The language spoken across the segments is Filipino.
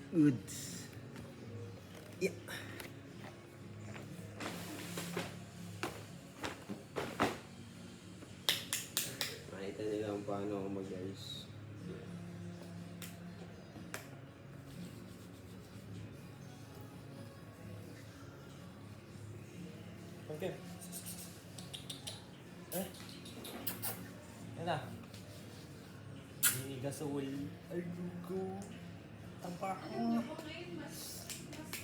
Goods. Yeah. Makita nila kung paano ako mag-ayos. Okay. Yan na. Gasol. Aldugo. Tampak. Alam niyo po ngayon, mas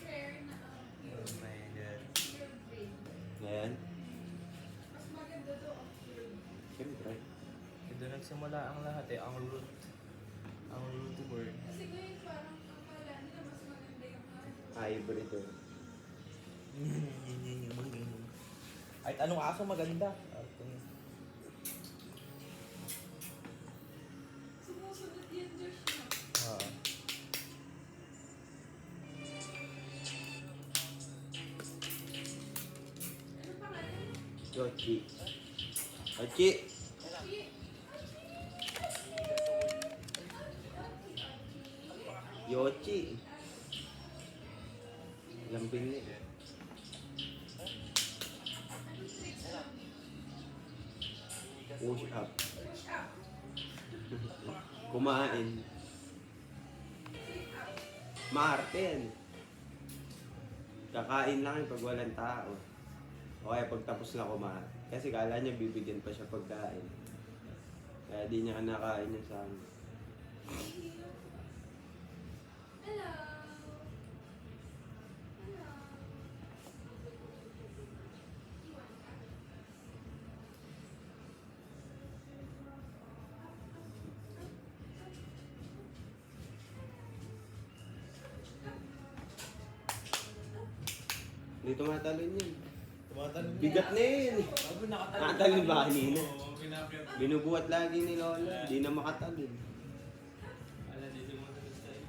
rare na Oh my God. pure brain. Ngayon? Mas maganda to ang pure. Siyempre. Doon nagsimula ang lahat eh. Ang root. Ang root word. Kasi ngayon parang akala nila mas maganda yung Hybrid to. Kahit anong aso maganda. sumusunod yan, Josh, no? Oo. Ano pangalan? Yochi. Yochi! Achi! Yochi! Lambing niya. Push up. Push up. Kumain. Maarte yan. Kakain lang yung pag walang tao. O kaya pagtapos na kumain. Kasi kala niya bibigyan pa siya pagkain. Kaya di niya kinakain niya sa amin. Hello. Hello. Iwan ka. Hindi tumatalon yun. Tumatanong Bigat na yun. Bago Nakatalon ba kanina? Oo, pinapit. Binubuhat lagi ni Lola. Di na makatalon. Ala, dito mo na tayo.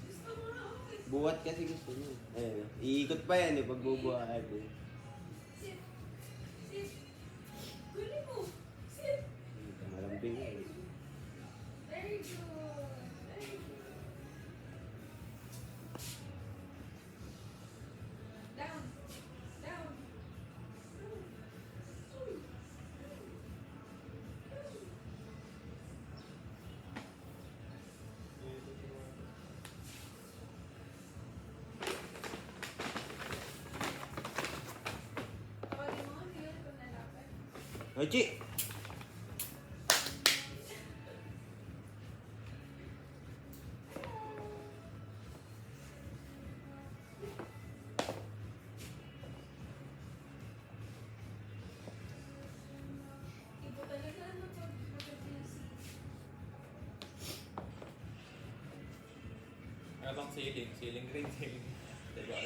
Gusto mo na ako. Buhat kasi gusto niya. Ayun. Iikot pa yan eh pag bubuhat eh. Sit. Sit. Guli mo. Sit. Malambing eh. Very good. Very good. Down. Down. Tawagin mo, hindi ko nalapan. Yochi! Ibo talaga ano pag mag-busy. Ano bang ceiling? Ceiling grade, ceiling. Diba?